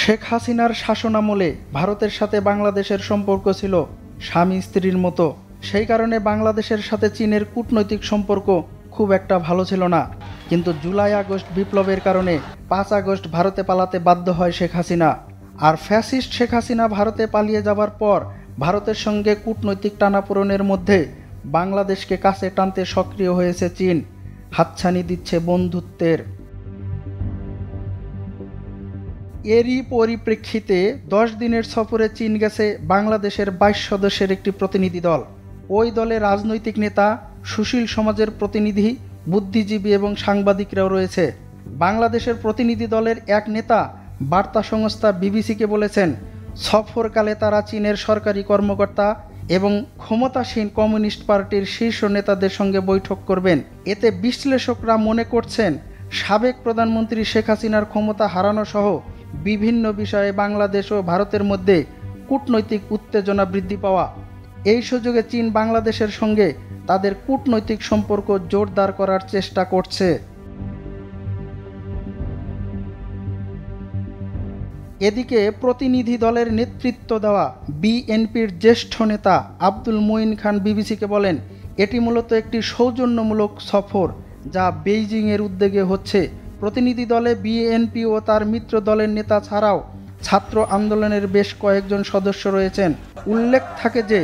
শেখ হাসিনার শাসনামলে ভারতের সাথে বাংলাদেশের সম্পর্ক ছিল স্বামী স্ত্রীর মতো। সেই কারণে বাংলাদেশের সাথে চীনের কূটনৈতিক সম্পর্ক খুব একটা ভালো ছিল না। কিন্তু জুলাই আগস্ট বিপ্লবের কারণে 5 আগস্ট ভারতে পালাতে বাধ্য হয় শেখ হাসিনা। আর ফ্যাসিস্ট শেখ হাসিনা ভারতে পালিয়ে যাবার পর ভারতের সঙ্গে কূটনৈতিক টানাপোড়েনের মধ্যে বাংলাদেশকে কাছে টানতে সক্রিয় হয়েছে চীন, হাতছানি দিচ্ছে বন্ধুত্বের। এরই পরিপ্রেক্ষিতে 10 দিনের সফরে চীন গেছে বাংলাদেশের 22 সদস্যের একটি প্রতিনিধি দল। ওই দলে রাজনৈতিক নেতা, সুশীল সমাজের প্রতিনিধি, বুদ্ধিজীবী এবং সাংবাদিকরাও রয়েছে। বাংলাদেশের প্রতিনিধি দলের এক নেতা বার্তা সংস্থা বিবিসিকে বলেছেন, সফরকালে তারা চীনের সরকারি কর্মকর্তা এবং ক্ষমতাসীন কমিউনিস্ট পার্টির শীর্ষ নেতাদের সঙ্গে বৈঠক করবেন। এতে বিশ্লেষকরা মনে করছেন, সাবেক প্রধানমন্ত্রী শেখ হাসিনার ক্ষমতা হারানো সহ বিভিন্ন বিষয়ে বাংলাদেশ ও ভারতের মধ্যে কূটনৈতিক উত্তেজনা বৃদ্ধি পাওয়া। এই সুযোগে চীন বাংলাদেশের সঙ্গে তাদের কূটনৈতিক সম্পর্ক জোরদার করার চেষ্টা করছে। এদিকে প্রতিনিধি দলের নেতৃত্ব দেওয়া বিএনপির জ্যেষ্ঠ নেতা আব্দুল মঈন খান বিবিসিকে বলেন, এটি মূলত একটি সৌজন্যমূলক সফর যা বেইজিংয়ের উদ্যোগে হচ্ছে। প্রতিনিধি দলে বিএনপি ও তার মিত্র দলের নেতা ছাড়াও ছাত্র আন্দোলনের বেশ কয়েকজন সদস্য রয়েছেন। উল্লেখ থাকে যে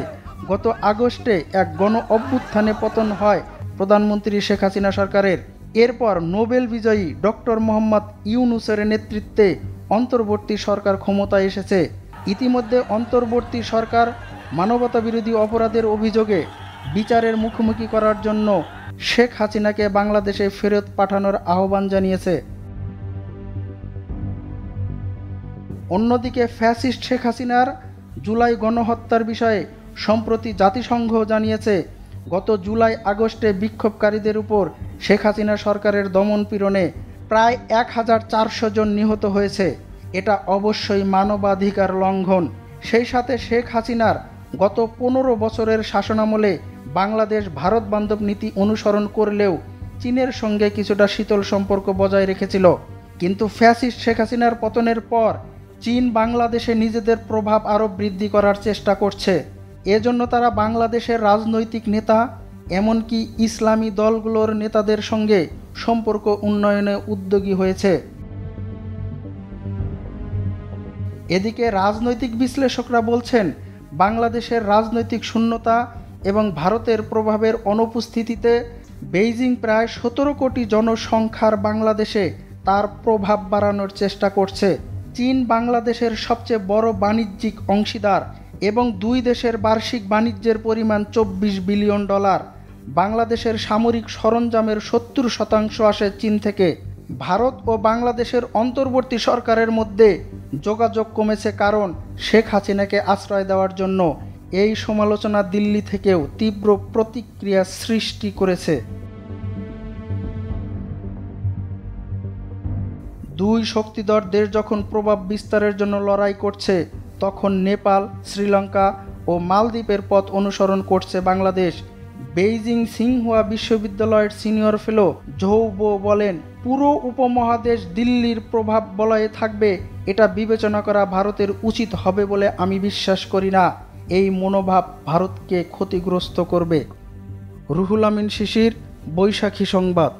গত আগস্টে এক গণ অভ্যুত্থানে পতন হয় প্রধানমন্ত্রী শেখ হাসিনা সরকারের। এরপর নোবেল বিজয়ী ডক্টর মোহাম্মদ ইউনূসের নেতৃত্বে অন্তর্বর্তী সরকার ক্ষমতায় এসেছে। ইতিমধ্যে অন্তর্বর্তী সরকার মানবতাবিরোধী অপরাধের অভিযোগে বিচারের মুখোমুখি করার জন্য শেখ হাসিনাকে বাংলাদেশে ফেরত পাঠানোর আহ্বান জানিয়েছে। অন্যদিকে ফ্যাসিস্ট শেখ হাসিনার জুলাই গণহত্যার বিষয়ে সম্প্রতি জাতিসংঘ জানিয়েছে, গত জুলাই আগস্টে বিক্ষোভকারীদের উপর শেখ হাসিনা সরকারের দমনপীড়নে প্রায় 1400 জন নিহত হয়েছে। এটা অবশ্যই মানবাধিকার লঙ্ঘন। সেই সাথে শেখ হাসিনার গত 15 বছরের শাসনামলে বাংলাদেশ ভারত বান্ধব নীতি অনুসরণ করলেও চীনের সঙ্গে কিছুটা শীতল সম্পর্ক বজায় রেখেছিল। কিন্তু ফ্যাসিস্ট শেখ হাসিনার পতনের পর চীন বাংলাদেশে নিজেদের প্রভাব আরও বৃদ্ধি করার চেষ্টা করছে। এজন্য তারা বাংলাদেশের রাজনৈতিক নেতা, এমনকি ইসলামী দলগুলোর নেতাদের সঙ্গে সম্পর্ক উন্নয়নে উদ্যোগী হয়েছে। এদিকে রাজনৈতিক বিশ্লেষকরা বলছেন, বাংলাদেশের রাজনৈতিক শূন্যতা এবং ভারতের প্রভাবের অনুপস্থিতিতে বেইজিং প্রায় 17 কোটি জনসংখ্যার বাংলাদেশে তার প্রভাব বাড়ানোর চেষ্টা করছে। চীন বাংলাদেশের সবচেয়ে বড় বাণিজ্যিক অংশীদার এবং দুই দেশের বার্ষিক বাণিজ্যের পরিমাণ $24 বিলিয়ন। বাংলাদেশের সামরিক সরঞ্জামের 70% আসে চীন থেকে। ভারত ও বাংলাদেশের অন্তর্বর্তী সরকারের মধ্যে যোগাযোগ কমেছে, কারণ শেখ হাসিনাকে আশ্রয় দেওয়ার জন্য এই সমালোচনা দিল্লি থেকেও তীব্র প্রতিক্রিয়া সৃষ্টি করেছে। দুই শক্তিধর দেশ যখন প্রভাব বিস্তারের জন্য লড়াই করছে, তখন নেপাল, শ্রীলঙ্কা ও মালদ্বীপের পথ অনুসরণ করছে বাংলাদেশ। বেইজিং সিংহুয়া বিশ্ববিদ্যালয়ের সিনিয়র ফেলো ঝৌ বো বলেন, পুরো উপমহাদেশ দিল্লির প্রভাব বলয়ে থাকবে এটা বিবেচনা করা ভারতের উচিত হবে বলে আমি বিশ্বাস করি না। এই মনোভাব ভারতকে ক্ষতিগ্রস্ত করবে। রুহুল আমিন শিশির, বৈশাখী সংবাদ।